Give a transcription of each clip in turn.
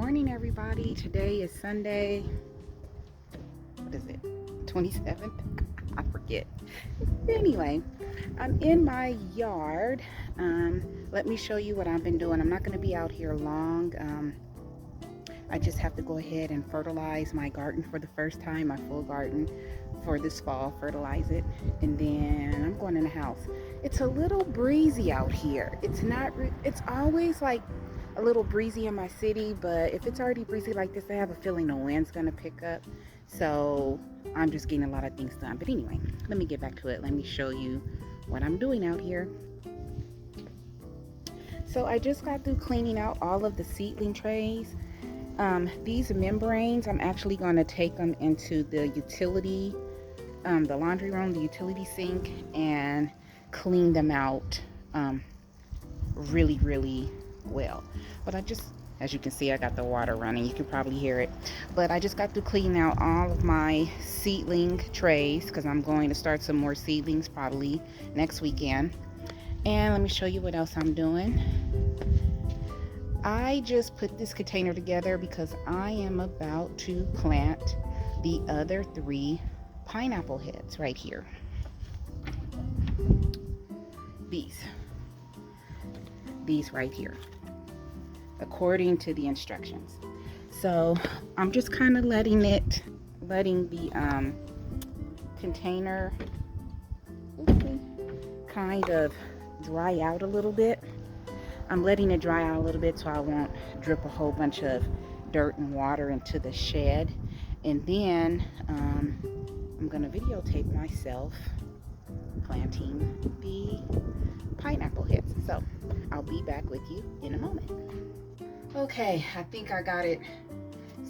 morning, everybody. Today is Sunday. What is it? 27th? I forget. Anyway, I'm in my yard. Let me show you what I've been doing. I'm not going to be out here long. I just have to go ahead and fertilize my garden for the first time, my full garden for this fall, fertilize it, and then I'm going in the house. It's a little breezy out here. It's always like a little breezy in my city, but if it's already breezy like this, I have a feeling the wind's gonna pick up. So I'm just getting a lot of things done. But anyway, let me get back to it. Let me show you what I'm doing out here. So I just got through cleaning out all of the seedling trays. These membranes, I'm actually going to take them into the utility, the laundry room, the utility sink, and clean them out really, really well. But as you can see, I got the water running. You can probably hear it. But I just got through cleaning out all of my seedling trays because I'm going to start some more seedlings probably next weekend. And let me show you what else I'm doing. I just put this container together because I am about to plant the other 3 pineapple heads right here. These right here, according to the instructions. So I'm just kind of letting the container kind of dry out a little bit. I'm letting it dry out a little bit so I won't drip a whole bunch of dirt and water into the shed. And then I'm going to videotape myself planting the pineapple heads. So I'll be back with you in a moment. Okay, I think I got it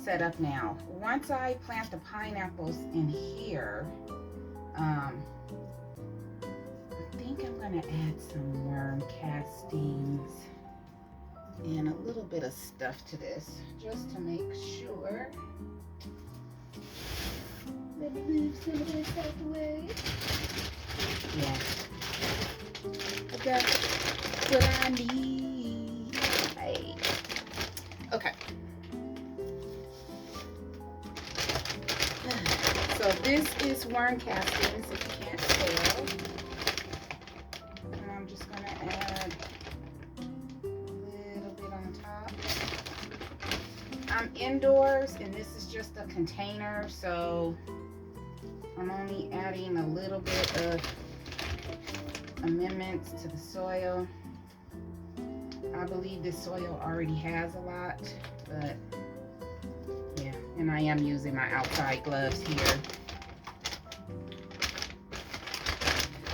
set up now. Once I plant the pineapples in here, I think I'm going to add some worm castings and a little bit of stuff to this just to make sure. Let me move some of this out the way. Yeah, I got what I need. Hey. Okay. So this is worm castings, if you can't tell. And I'm just going to add a little bit on top. I'm indoors and this is just a container, so I'm only adding a little bit of amendments to the soil. I believe this soil already has a lot, but yeah, and I am using my outside gloves here.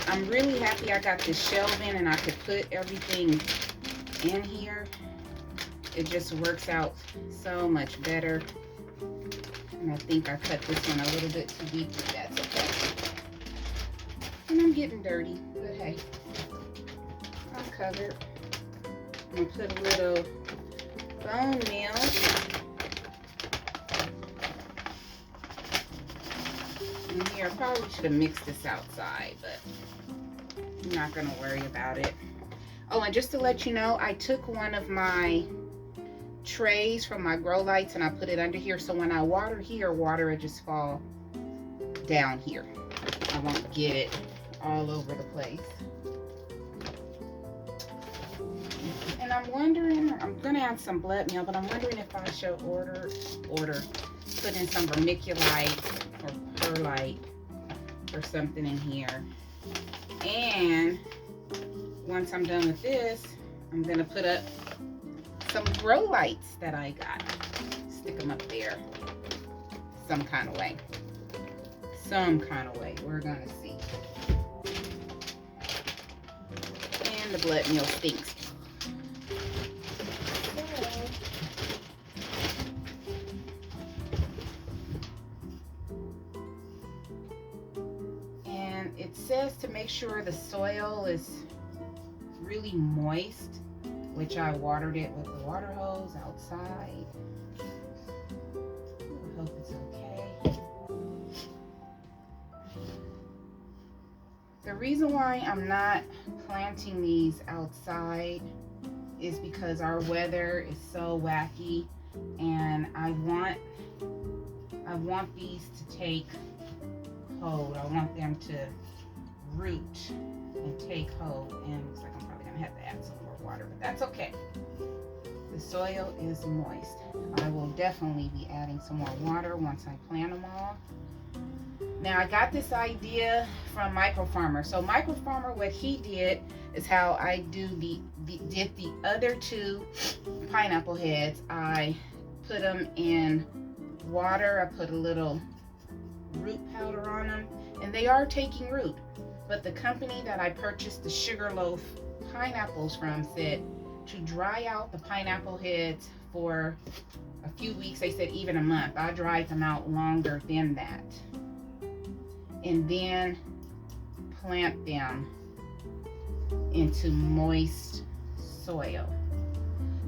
I'm really happy I got this shelving and I could put everything in here. It just works out so much better. And I think I cut this one a little bit too deep, but that's okay. And I'm getting dirty, but hey, I'm covered. I'm gonna put a little bone meal in here. I probably should have mixed this outside, but I'm not gonna worry about it. Oh, and just to let you know, I took one of my trays from my grow lights and I put it under here, so when I water here, water will just fall down here. I won't get it all over the place. And I'm wondering, I'm gonna add some blood meal, but I'm wondering if I should put in some vermiculite or perlite or something in here. And once I'm done with this, I'm gonna put up some grow lights that I got. Stick them up there some kind of way. We're gonna see. And the blood meal stinks. And it says to make sure the soil is really moist, which I watered it with the water hose outside. I hope it's okay. The reason why I'm not planting these outside is because our weather is so wacky. and I want these to take hold. I want them to root and take hold. And looks like I'm probably gonna have to add some more water, but that's okay. The soil is moist. I will definitely be adding some more water once I plant them all. Now I got this idea from Micro Farmer. So Micro Farmer, what he did is how I did the other two pineapple heads. I put them in water. I put a little root powder on them, and they are taking root. But the company that I purchased the Sugarloaf pineapples from said to dry out the pineapple heads for a few weeks. They said even a month. I dried them out longer than that, and then plant them into moist soil.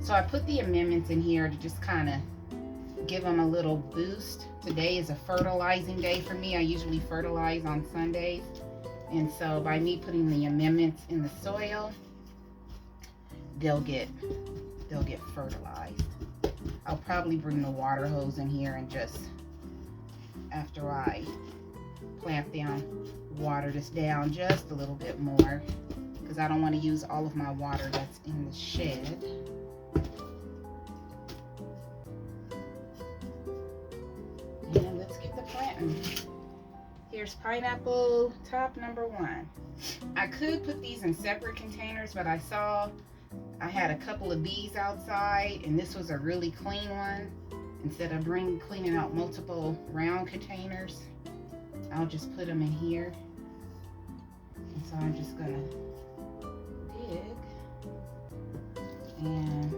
So I put the amendments in here to just kind of give them a little boost. Today is a fertilizing day for me. I usually fertilize on Sundays, and so by me putting the amendments in the soil, they'll get fertilized. I'll probably bring the water hose in here and just, after I plant them, water this down just a little bit more, because I don't want to use all of my water that's in the shed. And let's get the planting. Here's pineapple top number 1. I could put these in separate containers, but I saw I had a couple of these outside, and this was a really clean one. Instead of cleaning out multiple round containers, I'll just put them in here. And so I'm just gonna dig and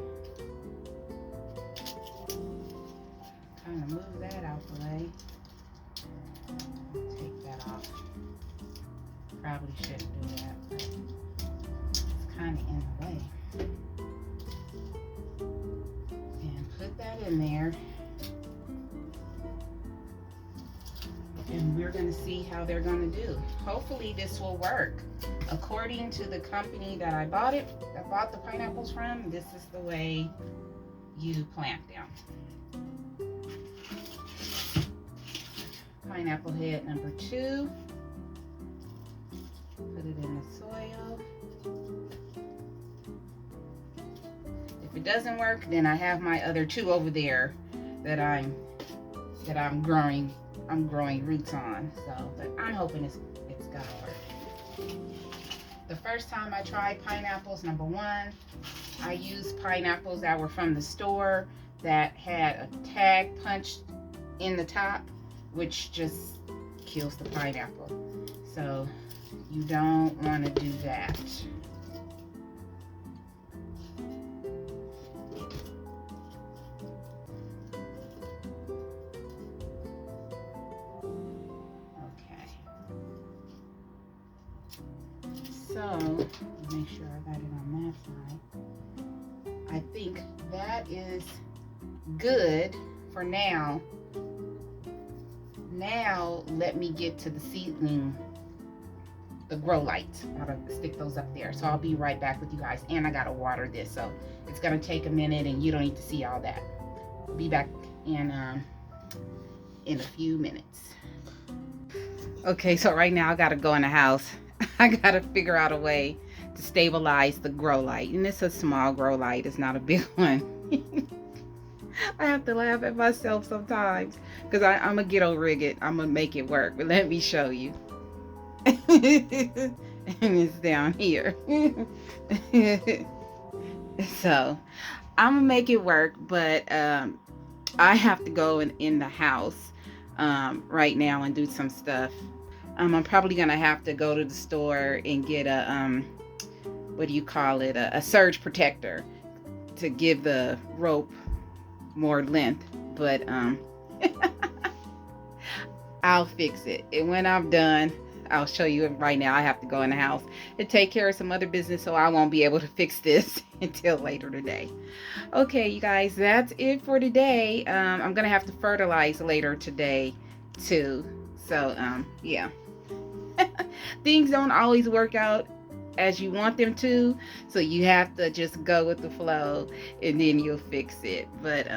kind of move that out the way. Take that off. Probably shouldn't do that, but it's kind of in the way. And put that in there. And we're going to see how they're going to do. Hopefully this will work. According to the company that I bought the pineapples from, this is the way you plant them. Pineapple head number 2. Put it in the soil. If it doesn't work, then I have my other 2 over there that I'm growing roots on. So, but I'm hoping it's gonna work. The first time I tried pineapples, number 1, I used pineapples that were from the store that had a tag punched in the top, which just kills the pineapple. So you don't want to do that. Okay. So make sure I got it on that side. I think that is good for now. Now let me get to the seedling, the grow lights. I'm gonna stick those up there. So I'll be right back with you guys. And I gotta water this, so it's gonna take a minute, and you don't need to see all that. I'll be back in a few minutes. Okay, so right now I gotta go in the house. I gotta figure out a way to stabilize the grow light, and it's a small grow light. It's not a big one. I have to laugh at myself sometimes because I'm gonna get over it. I'm gonna make it work, but let me show you. And it's down here. So I'm gonna make it work, but I have to go in the house right now and do some stuff. I'm probably gonna have to go to the store and get a what do you call it, a surge protector to give the rope more length, but I'll fix it. And when I'm done, I'll show you. Right now I have to go in the house and take care of some other business, so I won't be able to fix this until later today. Okay, you guys, that's it for today. I'm gonna have to fertilize later today too, so yeah. Things don't always work out as you want them to, so you have to just go with the flow, and then you'll fix it. But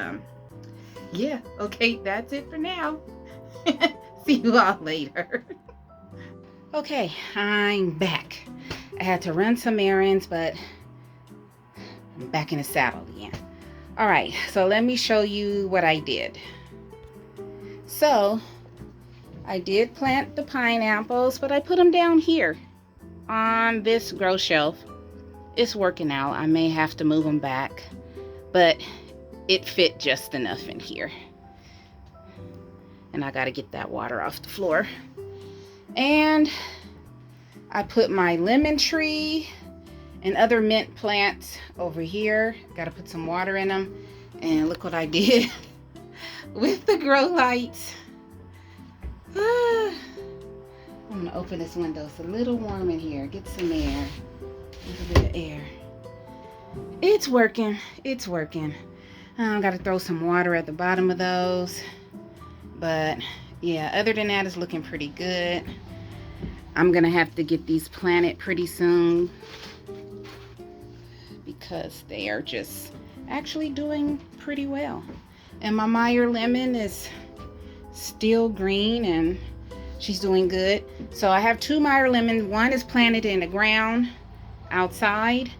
Yeah, okay, that's it for now. See you all later. Okay, I'm back. I had to run some errands, but I'm back in the saddle again. All right, so let me show you what I did. So I did plant the pineapples, but I put them down here on this grow shelf. It's working out. I may have to move them back, but it fit just enough in here. And I got to get that water off the floor. And I put my lemon tree and other mint plants over here. Got to put some water in them. And look what I did with the grow lights. I'm going to open this window. It's a little warm in here. Get some air. A little bit of air. It's working. It's working. I've got to throw some water at the bottom of those. But yeah, other than that, it's looking pretty good. I'm going to have to get these planted pretty soon because they are just actually doing pretty well. And my Meyer lemon is still green and she's doing good. So I have 2 Meyer lemons. One is planted in the ground outside,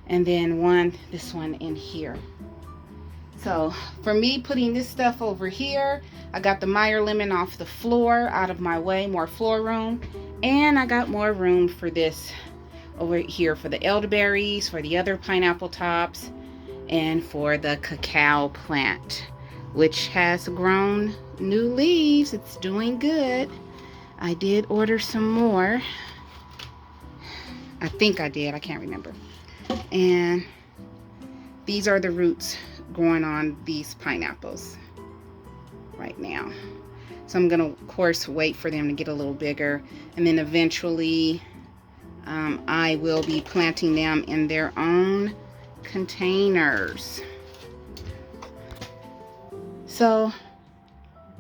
and then this one in here. So for me putting this stuff over here, I got the Meyer lemon off the floor, out of my way, more floor room. And I got more room for this over here for the elderberries, for the other pineapple tops, and for the cacao plant, which has grown new leaves. It's doing good. I did order some more. I think I did. I can't remember. And these are the roots growing on these pineapples right now. So I'm going to, of course, wait for them to get a little bigger. And then eventually I will be planting them in their own containers. So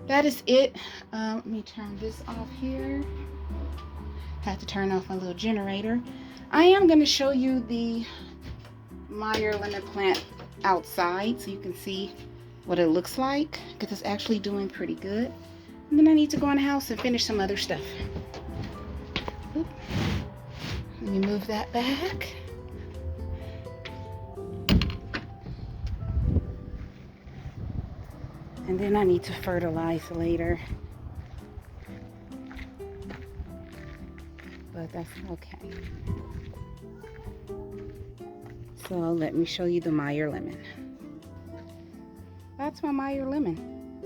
that is it. Let me turn this off here. Had to turn off my little generator. I am going to show you the Meyer lemon plant outside so you can see what it looks like, because it's actually doing pretty good. And then I need to go in the house and finish some other stuff. Oop. Let me move that back. And then I need to fertilize later. But that's okay. So let me show you the Meyer lemon. That's my Meyer lemon.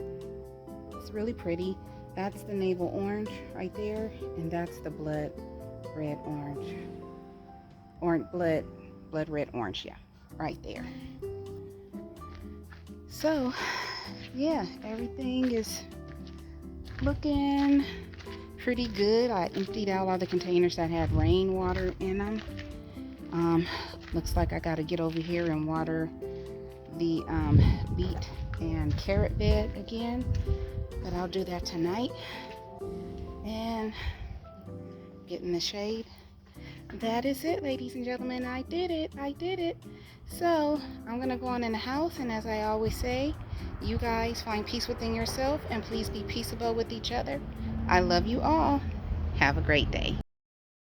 It's really pretty. That's the navel orange right there, and that's the blood red orange. Blood red orange, yeah, right there. So, yeah, everything is looking pretty good. I emptied out all the containers that had rainwater in them. Looks like I got to get over here and water the beet and carrot bed again, but I'll do that tonight. And get in the shade. That is it, ladies and gentlemen. I did it. So I'm gonna go on in the house, and as I always say, you guys find peace within yourself and please be peaceable with each other. I love you all. Have a great day.